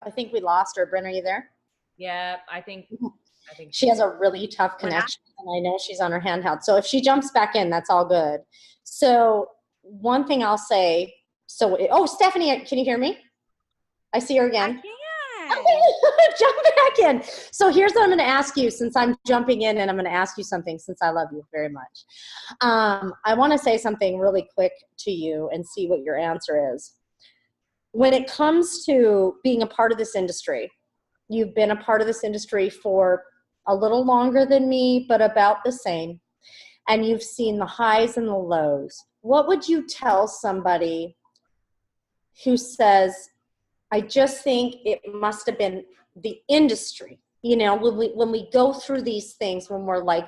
I think we lost her. Bryn, are you there? Yeah, I think She has a really tough When I- connection, and I know she's on her handheld. So if she jumps back in, that's all good. So one thing I'll say, oh, Stephanie, can you hear me? I see her I again. can. Okay, jump back in. So here's what I'm going to ask you, since I'm jumping in, and I'm going to ask you something since I love you very much. I want to say something really quick to you and see what your answer is. When it comes to being a part of this industry, you've been a part of this industry for a little longer than me, but about the same, and you've seen the highs and the lows. What would you tell somebody who says, I just think it must have been the industry? You know, when we go through these things, when we're like,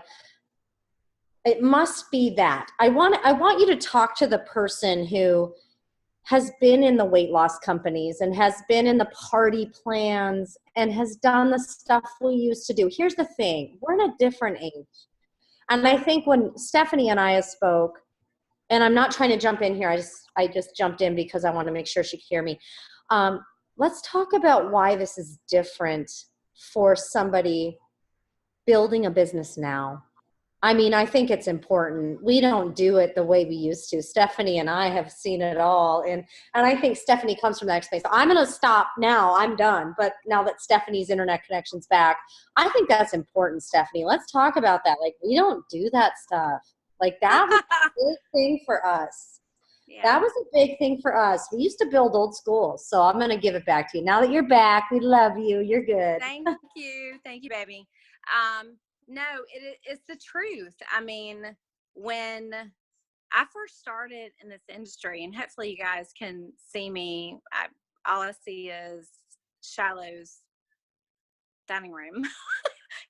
it must be that. I want you to talk to the person who has been in the weight loss companies and has been in the party plans and has done the stuff we used to do. Here's the thing, we're in a different age. And I think when Stephanie and I spoke, and I'm not trying to jump in here, I just jumped in because I want to make sure she could hear me. Let's talk about why this is different for somebody building a business now. I mean, I think it's important. We don't do it the way we used to. Stephanie and I have seen it all. And I think Stephanie comes from that space. So I'm going to stop now. I'm done. But now that Stephanie's internet connection's back, I think that's important, Stephanie. Let's talk about that. Like, we don't do that stuff. Like, that was a big thing for us. Yeah. That was a big thing for us. We used to build old schools. So I'm going to give it back to you. Now that you're back, we love you. You're good. Thank you. Thank you, baby. No, it's the truth. I mean, when I first started in this industry, and hopefully you guys can see me, all I see is Shiloh's dining room.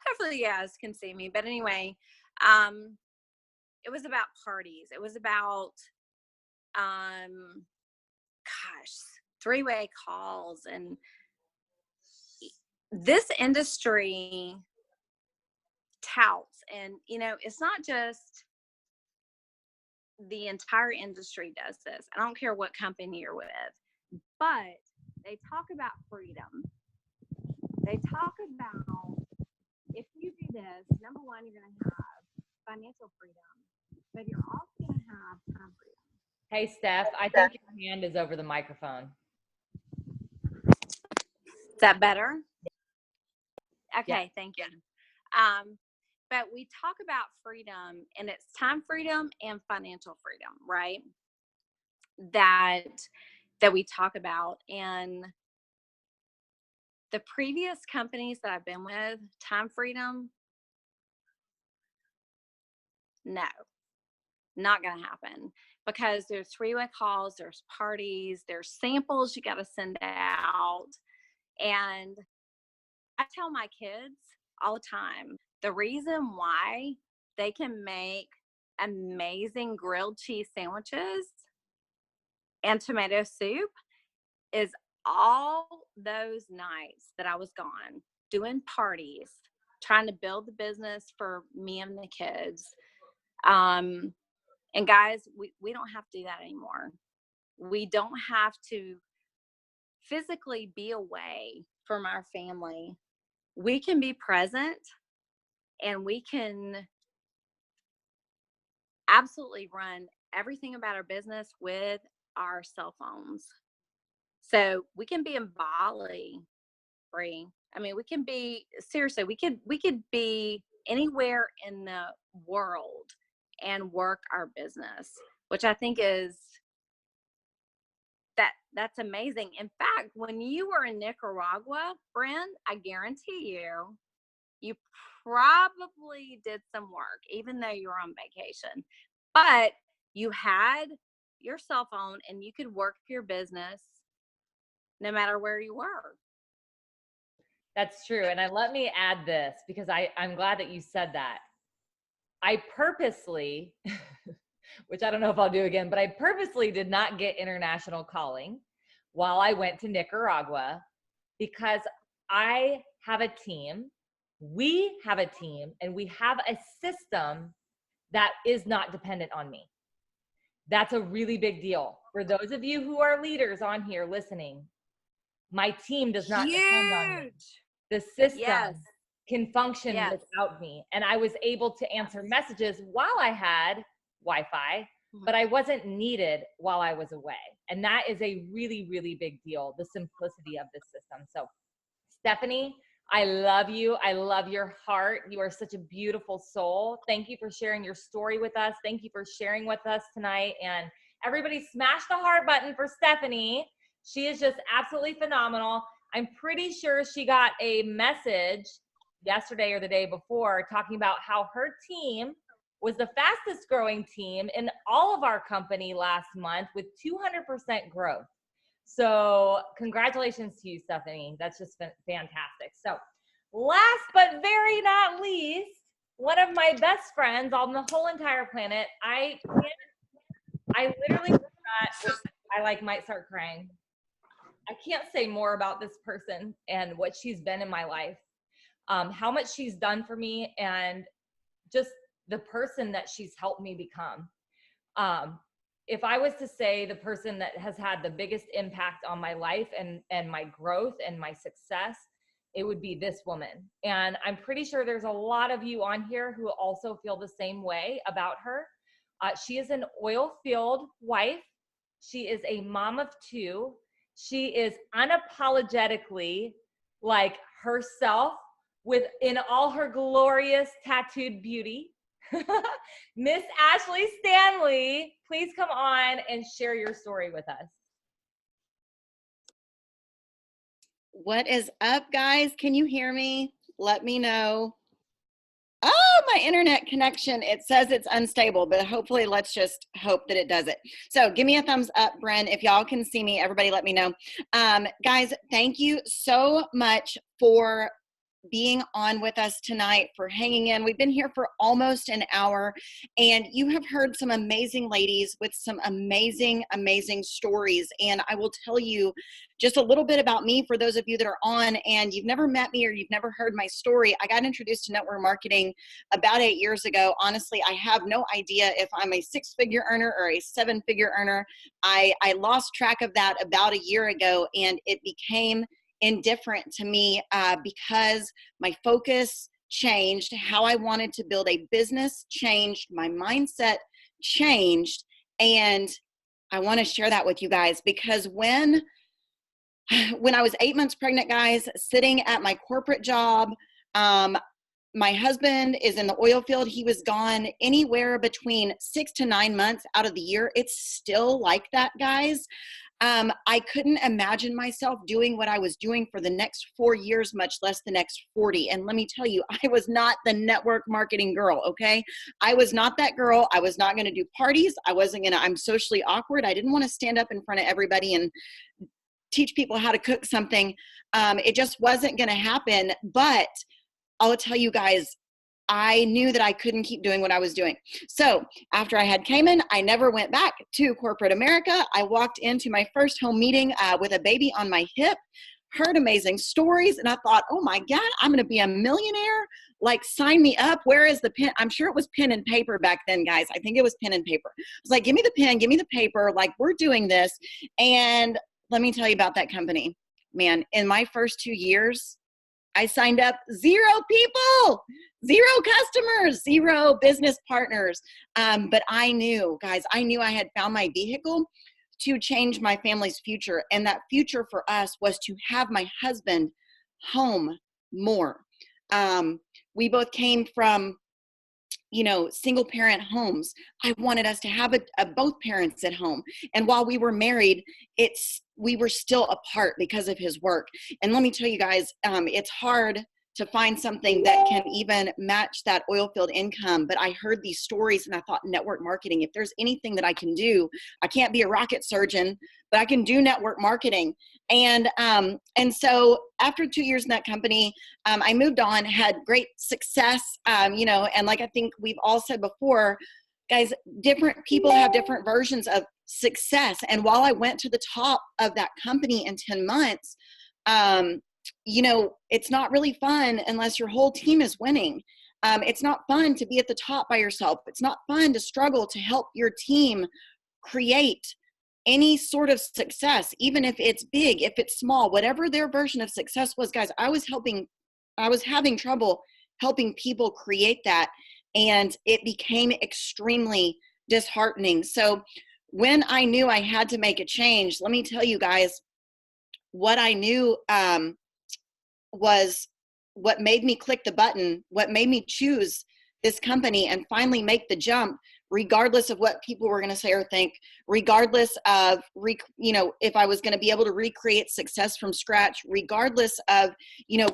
Hopefully you guys can see me. But anyway, it was about parties. It was about, three-way calls. And this industry touts, and it's not just the entire industry does this. I don't care what company you're with, but they talk about freedom. They talk about, if you do this, number one, you're going to have financial freedom, but you're also going to have time freedom. Hey, Steph, I think your hand is over the microphone. Is that better? Okay, Yeah. thank you. But we talk about freedom, and it's time freedom and financial freedom, right? That we talk about. And the previous companies that I've been with, time freedom, no, not going to happen, because there's three-way calls, there's parties, there's samples you got to send out. And I tell my kids all the time, the reason why they can make amazing grilled cheese sandwiches and tomato soup is all those nights that I was gone doing parties, trying to build the business for me and the kids. And guys, we don't have to do that anymore. We don't have to physically be away from our family. We can be present, and we can absolutely run everything about our business with our cell phones. So we can be in Bali, Bree. I mean, we can be, seriously, we could be anywhere in the world and work our business, which I think is that's amazing. In fact, when you were in Nicaragua, Bryn, I guarantee you probably did some work, even though you were on vacation. But you had your cell phone, and you could work your business no matter where you were. That's true. And let me add this, because I'm glad that you said that. I purposely, which I don't know if I'll do again, but I purposely did not get international calling while I went to Nicaragua, because I have a team, we have a team, and we have a system that is not dependent on me. That's a really big deal. For those of you who are leaders on here listening, my team does not depend on me. Huge. The system Yes. can function Yes. without me. And I was able to answer messages while I had Wi-Fi, but I wasn't needed while I was away. And that is a really, really big deal, the simplicity of this system. So Stephanie, I love you. I love your heart. You are such a beautiful soul. Thank you for sharing your story with us. Thank you for sharing with us tonight. And everybody smash the heart button for Stephanie. She is just absolutely phenomenal. I'm pretty sure she got a message yesterday or the day before talking about how her team was the fastest growing team in all of our company last month with 200% growth. So congratulations to you, Stephanie. That's just fantastic. So last but very not least, one of my best friends on the whole entire planet, I literally might start crying. I can't say more about this person and what she's been in my life, how much she's done for me, and just the person that she's helped me become. If I was to say the person that has had the biggest impact on my life and my growth and my success, it would be this woman. And I'm pretty sure there's a lot of you on here who also feel the same way about her. She is an oil field wife. She is a mom of two. She is unapologetically like herself in all her glorious tattooed beauty. Miss Ashley Stanley, please come on and share your story with us. What is up, guys? Can you hear me? Let me know. Oh, my internet connection. It says it's unstable, but hopefully let's just hope that it does it. So give me a thumbs up, Bren. If y'all can see me, everybody let me know. Guys, thank you so much for being on with us tonight, for hanging in. We've been here for almost an hour, and you have heard some amazing ladies with some amazing, amazing stories. And I will tell you just a little bit about me for those of you that are on and you've never met me or you've never heard my story. I got introduced to network marketing about 8 years ago. Honestly, I have no idea if I'm a 6-figure earner or a 7-figure earner. I lost track of that about a year ago, and it became indifferent to me because my focus changed, how I wanted to build a business changed, my mindset changed, and I want to share that with you guys because when I was 8 months pregnant, guys, sitting at my corporate job, my husband is in the oil field. He was gone anywhere between 6 to 9 months out of the year. It's still like that, guys. I couldn't imagine myself doing what I was doing for the next 4 years, much less the next 40. And let me tell you, I was not the network marketing girl, okay? I was not that girl. I was not going to do parties. I'm socially awkward. I didn't want to stand up in front of everybody and teach people how to cook something. It just wasn't going to happen. But I'll tell you guys, I knew that I couldn't keep doing what I was doing. So after I had Cayman, I never went back to corporate America. I walked into my first home meeting with a baby on my hip, heard amazing stories, and I thought, oh my God, I'm going to be a millionaire. Like, sign me up. Where is the pen? I'm sure it was pen and paper back then, guys. I think it was pen and paper. I was like, give me the pen, give me the paper. Like, we're doing this. And let me tell you about that company. Man, in my first 2 years, I signed up 0 people, 0 customers, 0 business partners. But I knew, guys, I had found my vehicle to change my family's future. And that future for us was to have my husband home more. We both came from, single parent homes. I wanted us to have both parents at home. And while we were married, we were still apart because of his work. And let me tell you guys, it's hard to find something that can even match that oil field income. But I heard these stories and I thought, network marketing, if there's anything that I can do, I can't be a rocket surgeon, but I can do network marketing. And so after 2 years in that company, I moved on, had great success, and like I think we've all said before, guys, different people have different versions of success. And while I went to the top of that company in 10 months, it's not really fun unless your whole team is winning. It's not fun to be at the top by yourself. It's not fun to struggle to help your team create any sort of success, even if it's big, if it's small, whatever their version of success was, guys, I was having trouble helping people create that. And it became extremely disheartening. So when I knew I had to make a change, let me tell you guys, what I knew was what made me click the button, what made me choose this company and finally make the jump, regardless of what people were going to say or think, regardless of, if I was going to be able to recreate success from scratch, regardless of,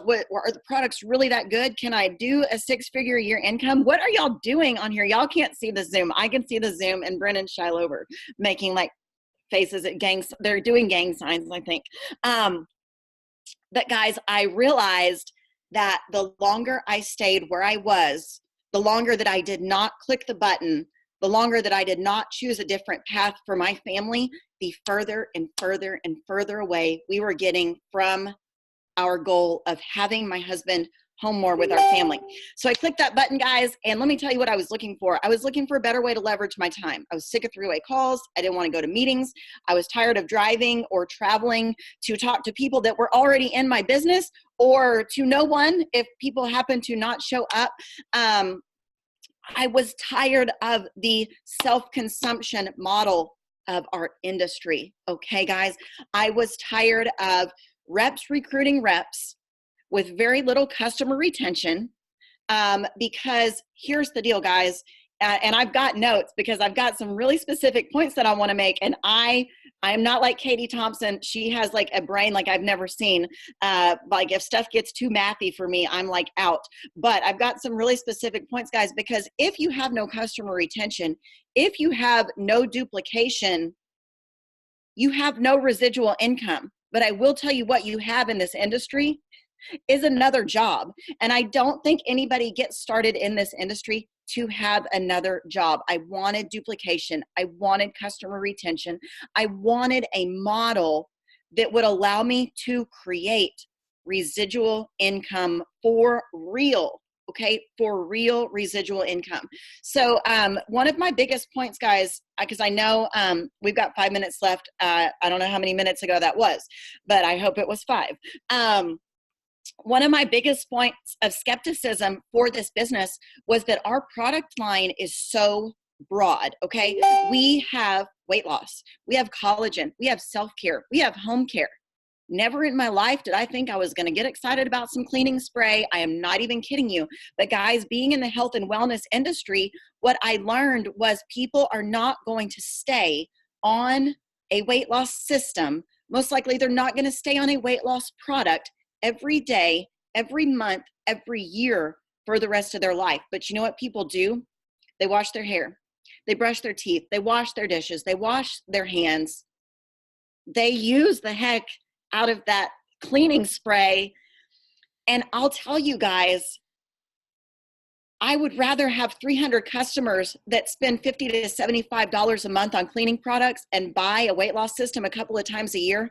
what are the products really that good? Can I do a 6-figure a year income? What are y'all doing on here? Y'all can't see the Zoom. I can see the Zoom, and Brennan Shiloh over making like faces at gangs. They're doing gang signs, I think. But guys, I realized that the longer I stayed where I was, the longer that I did not click the button, the longer that I did not choose a different path for my family, the further and further and further away we were getting from our goal of having my husband home more with our family. So I clicked that button, guys, and let me tell you what I was looking for. I was looking for a better way to leverage my time. I was sick of three-way calls. I didn't want to go to meetings. I was tired of driving or traveling to talk to people that were already in my business, or to no one if people happen to not show up. I was tired of the self-consumption model of our industry. Okay, guys, I was tired of reps recruiting reps with very little customer retention, because here's the deal, guys, and I've got notes because I've got some really specific points that I want to make, and I am not like Katie Thompson. She has like a brain like I've never seen. Like if stuff gets too mathy for me, I'm like out. But I've got some really specific points, guys, because if you have no customer retention, if you have no duplication, you have no residual income. But I will tell you what you have in this industry is another job. And I don't think anybody gets started in this industry to have another job. I wanted duplication. I wanted customer retention. I wanted a model that would allow me to create residual income for real. Okay, for real residual income. So one of my biggest points, guys, because I know we've got 5 minutes left. I don't know how many minutes ago that was, but I hope it was 5. One of my biggest points of skepticism for this business was that our product line is so broad, okay? We have weight loss, we have collagen, we have self-care, we have home care. Never in my life did I think I was going to get excited about some cleaning spray. I am not even kidding you. But guys, being in the health and wellness industry, what I learned was people are not going to stay on a weight loss system. Most likely they're not going to stay on a weight loss product every day, every month, every year for the rest of their life. But you know what people do? They wash their hair. They brush their teeth. They wash their dishes. They wash their hands. They use the heck out of that cleaning spray. And I'll tell you guys, I would rather have 300 customers that spend $50 to $75 a month on cleaning products and buy a weight loss system a couple of times a year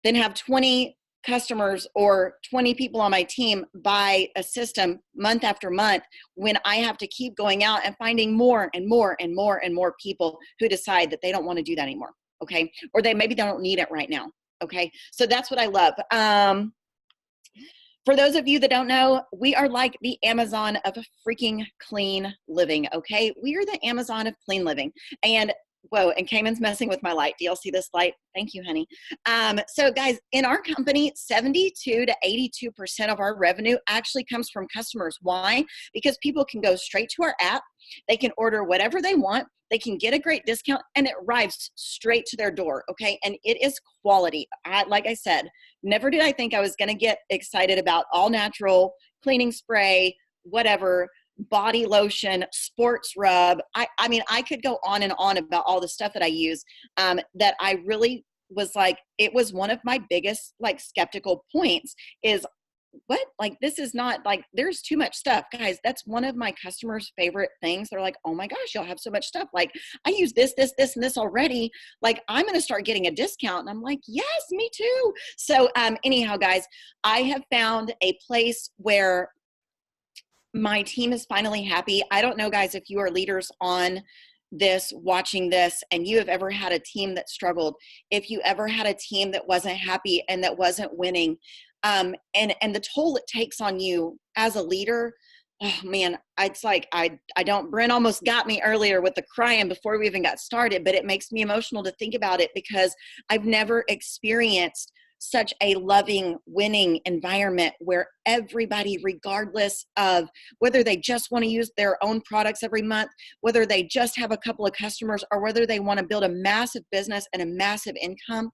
than have 20 customers or 20 people on my team buy a system month after month when I have to keep going out and finding more and more and more and more people who decide that they don't want to do that anymore. Okay. Or maybe they don't need it right now. Okay. So that's what I love. For those of you that don't know, we are like the Amazon of freaking clean living. Okay. We are the Amazon of clean living. And whoa, and Cayman's messing with my light. Do y'all see this light? Thank you, honey. So guys, in our company, 72 to 82% of our revenue actually comes from customers. Why? Because people can go straight to our app. They can order whatever they want. They can get a great discount and it arrives straight to their door. Okay. And it is quality. Like I said, never did I think I was going to get excited about all natural cleaning spray, whatever, body lotion, sports rub. I mean, I could go on and on about all the stuff that I use, that I really was like, it was one of my biggest like skeptical points is what, like, this is not like, there's too much stuff. Guys, that's one of my customers' favorite things. They're like, oh my gosh, y'all have so much stuff. Like, I use this, and this already. Like, I'm going to start getting a discount. And I'm like, yes, me too. So anyhow, guys, I have found a place where my team is finally happy. I don't know, guys, if you are leaders on this, watching this, and you have ever had a team that struggled, if you ever had a team that wasn't happy and that wasn't winning, and the toll it takes on you as a leader, oh man, it's like, Brent almost got me earlier with the crying before we even got started, but it makes me emotional to think about it because I've never experienced such a loving, winning environment where everybody, regardless of whether they just want to use their own products every month, whether they just have a couple of customers, or whether they want to build a massive business and a massive income,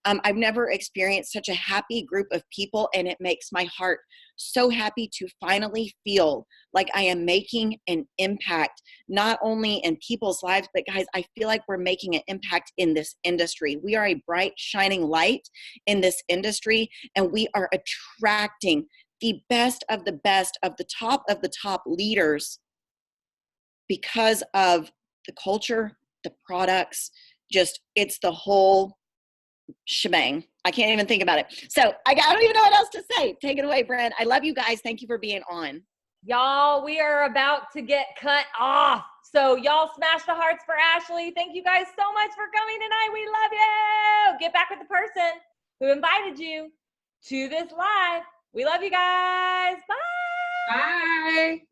I've never experienced such a happy group of people, and it makes my heart so happy to finally feel like I am making an impact, not only in people's lives, but guys, I feel like we're making an impact in this industry. We are a bright, shining light in this industry, and we are attracting the best of the top leaders because of the culture, the products, just, it's the whole shebang. I can't even think about it. So I don't even know what else to say. Take it away, Brent. I love you guys. Thank you for being on. Y'all, we are about to get cut off. So y'all smash the hearts for Ashley. Thank you guys so much for coming tonight. We love you. Get back with the person who invited you to this live. We love you guys. Bye. Bye.